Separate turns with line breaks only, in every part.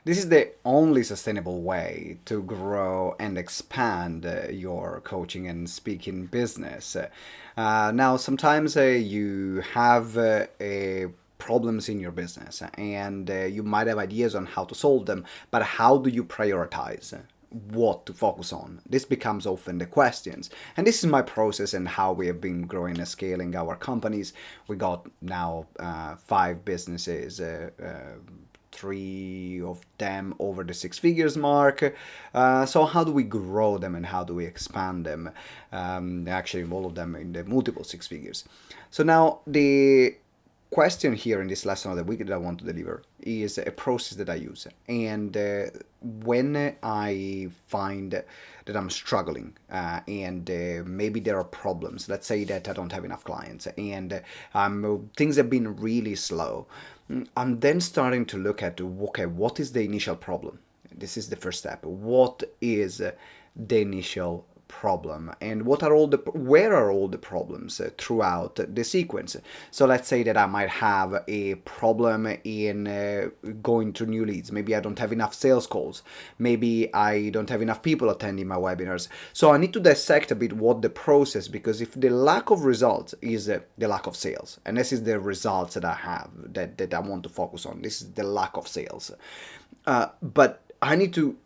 This is the only sustainable way to grow and expand your coaching and speaking business. Now, sometimes you have problems in your business and you might have ideas on how to solve them, but how do you prioritize? What to focus on? This becomes often the questions. And this is my process and how we have been growing and scaling our companies. We got now 5 businesses, three of them over the 6 figures mark. So how do we grow them and how do we expand them? Actually, all of them in the multiple 6 figures. So now the question here in this lesson of the week that I want to deliver is a process that I use. And when I find that I'm struggling and maybe there are problems, let's say that I don't have enough clients and things have been really slow, I'm then starting to look at, okay, what is the initial problem? This is the first step. What is the initial problem and where are all the problems throughout the sequence? So let's say that I might have a problem in going to new leads. Maybe I don't have enough sales calls. Maybe I don't have enough people attending my webinars. So I need to dissect a bit what the process, because if the lack of results is the lack of sales, and this is the results that I have that I want to focus on, this is the lack of sales. But I need to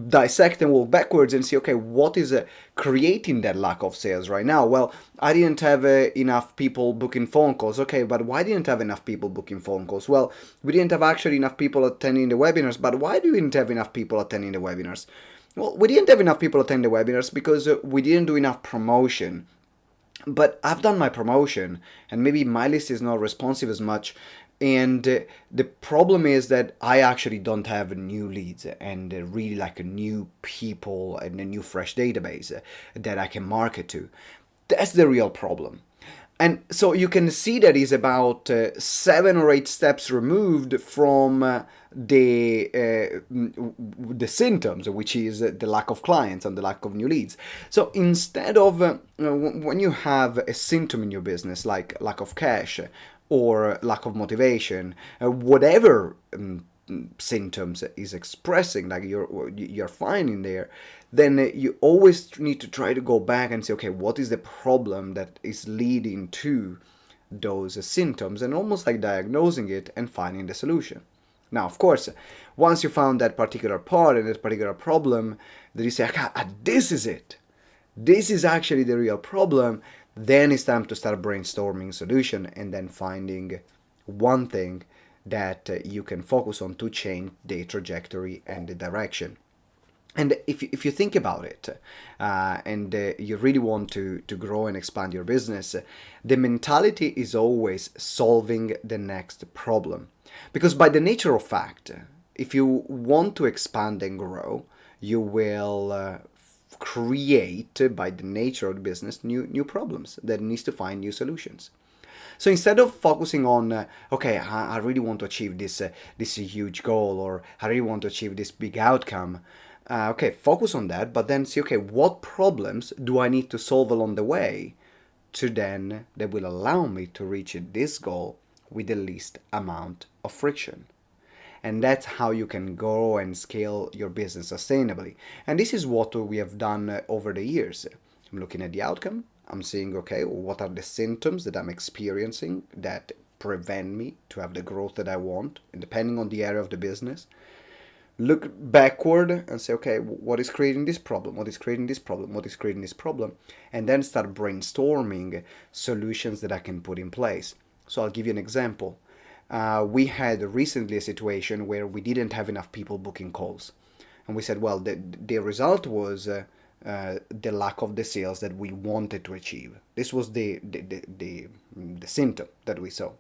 dissect and walk backwards and see, okay, what is creating that lack of sales right now? Well, I didn't have enough people booking phone calls. Okay, but why didn't I have enough people booking phone calls? Well, we didn't have actually enough people attending the webinars, but why didn't have enough people attending the webinars? Well, we didn't have enough people attend the webinars because we didn't do enough promotion. But I've done my promotion and maybe my list is not responsive as much. And the problem is that I actually don't have new leads and really like a new people and a new fresh database that I can market to. That's the real problem. And so you can see that is about 7 or 8 steps removed from the symptoms, which is the lack of clients and the lack of new leads. So instead of when you have a symptom in your business like lack of cash or lack of motivation, whatever symptoms is expressing, like you're finding there, then you always need to try to go back and say, okay, what is the problem that is leading to those symptoms, and almost like diagnosing it and finding the solution. Now, of course, once you found that particular part and that particular problem, then you say, okay, this is it. This is actually the real problem. Then it's time to start brainstorming solution and then finding one thing that you can focus on to change the trajectory and the direction. And if you think about it and you really want to grow and expand your business, the mentality is always solving the next problem. Because by the nature of fact, if you want to expand and grow, you will create, by the nature of the business, new problems that needs to find new solutions. So instead of focusing on, okay, I really want to achieve this huge goal, or I really want to achieve this big outcome, okay, focus on that, but then see, okay, what problems do I need to solve along the way to then that will allow me to reach this goal with the least amount of friction. And that's how you can grow and scale your business sustainably. And this is what we have done over the years. I'm looking at the outcome. I'm seeing, okay, what are the symptoms that I'm experiencing that prevent me to have the growth that I want, and depending on the area of the business. Look backward and say, okay, what is creating this problem? What is creating this problem? What is creating this problem? And then start brainstorming solutions that I can put in place. So I'll give you an example. We had recently a situation where we didn't have enough people booking calls. And we said, well, the result was the lack of the sales that we wanted to achieve. This was the symptom that we saw.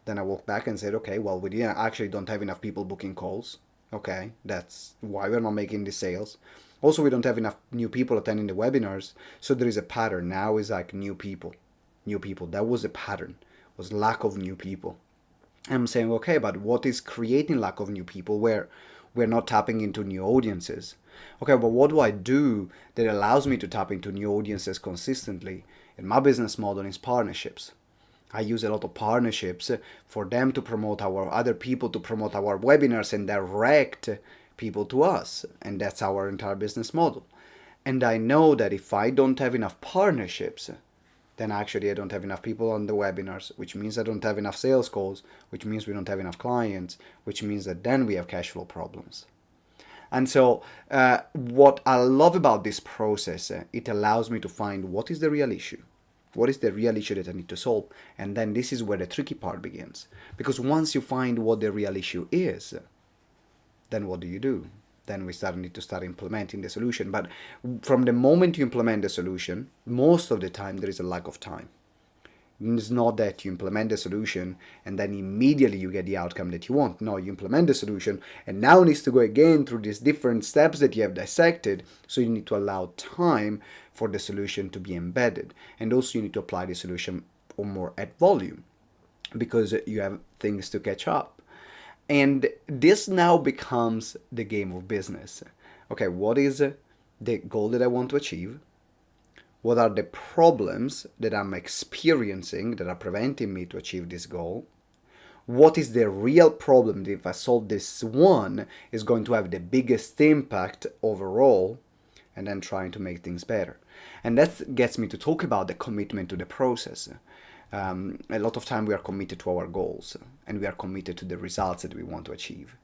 Then I walked back and said, okay, well, we didn't actually don't have enough people booking calls. Okay, that's why we're not making the sales. Also, we don't have enough new people attending the webinars. So there is a pattern. Now is like new people. That was a pattern, was lack of new people. I'm saying, okay, but what is creating lack of new people where we're not tapping into new audiences? Okay, but what do I do that allows me to tap into new audiences consistently? And my business model is partnerships. I use a lot of partnerships for them to promote our other people to promote our webinars and direct people to us. And that's our entire business model. And I know that if I don't have enough partnerships, then actually I don't have enough people on the webinars, which means I don't have enough sales calls, which means we don't have enough clients, which means that then we have cash flow problems. And so what I love about this process, it allows me to find what is the real issue. What is the real issue that I need to solve? And then this is where the tricky part begins. Because once you find what the real issue is, then what do? Then we need to start implementing the solution. But from the moment you implement the solution, most of the time there is a lack of time. It's not that you implement the solution and then immediately you get the outcome that you want. No, you implement the solution and now it needs to go again through these different steps that you have dissected. So you need to allow time for the solution to be embedded. And also you need to apply the solution or more at volume because you have things to catch up. And this now becomes the game of business. Okay, what is the goal that I want to achieve? What are the problems that I'm experiencing that are preventing me to achieve this goal? What is the real problem that if I solve this one is going to have the biggest impact overall? And then trying to make things better. And that gets me to talk about the commitment to the process. A lot of time we are committed to our goals and we are committed to the results that we want to achieve.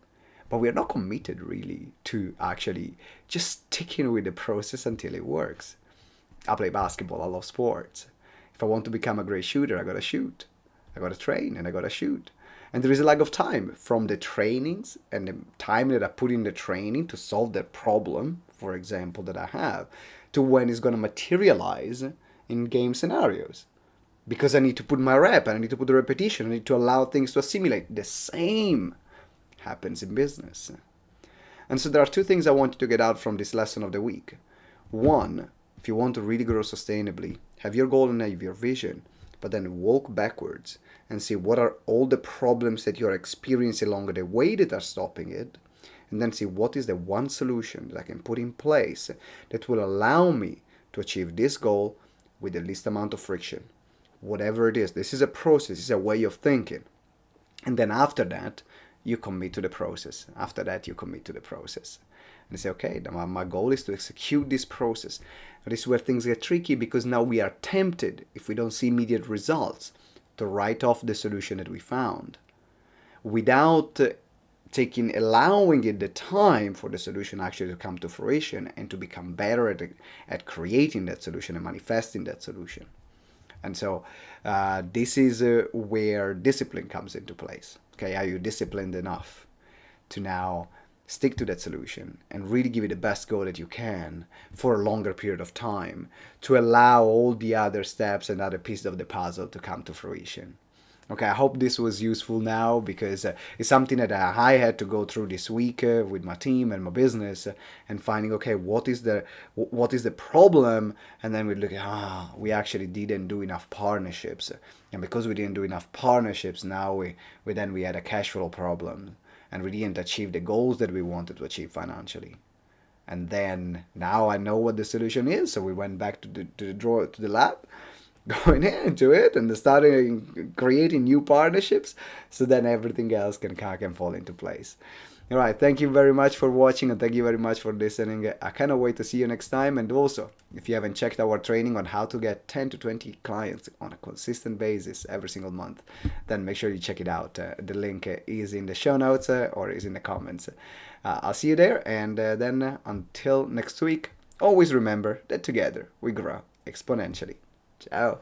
But we are not committed really to actually just sticking with the process until it works. I play basketball, I love sports. If I want to become a great shooter, I gotta shoot. I gotta train and I gotta shoot. And there is a lack of time from the trainings and the time that I put in the training to solve that problem, for example, that I have, to when it's gonna materialize in game scenarios. Because I need to put my rep, and I need to put the repetition, I need to allow things to assimilate. The same happens in business. And so there are two things I want you to get out from this lesson of the week. One, if you want to really grow sustainably, have your goal and have your vision, but then walk backwards and see what are all the problems that you're experiencing along the way that are stopping it, and then see what is the one solution that I can put in place that will allow me to achieve this goal with the least amount of friction. Whatever it is, this is a process, it's a way of thinking. And then after that, you commit to the process. After that, you commit to the process. And say, okay, my goal is to execute this process. This is where things get tricky because now we are tempted, if we don't see immediate results, to write off the solution that we found without allowing it the time for the solution actually to come to fruition and to become better at creating that solution and manifesting that solution. And so this is where discipline comes into place. Okay, are you disciplined enough to now stick to that solution and really give it the best go that you can for a longer period of time to allow all the other steps and other pieces of the puzzle to come to fruition? Okay, I hope this was useful now because it's something that I had to go through this week with my team and my business and finding, okay, what is the problem? And then we look at, we actually didn't do enough partnerships. And because we didn't do enough partnerships, now we had a cash flow problem and we didn't achieve the goals that we wanted to achieve financially. And then now I know what the solution is. So we went back to the lab, going into it and starting creating new partnerships so then everything else can fall into place. All right, thank you very much for watching and thank you very much for listening. I cannot wait to see you next time. And also, if you haven't checked our training on how to get 10 to 20 clients on a consistent basis every single month, then make sure you check it out. The link is in the show notes or is in the comments. I'll see you there, and then until next week, always remember that together we grow exponentially. Ciao.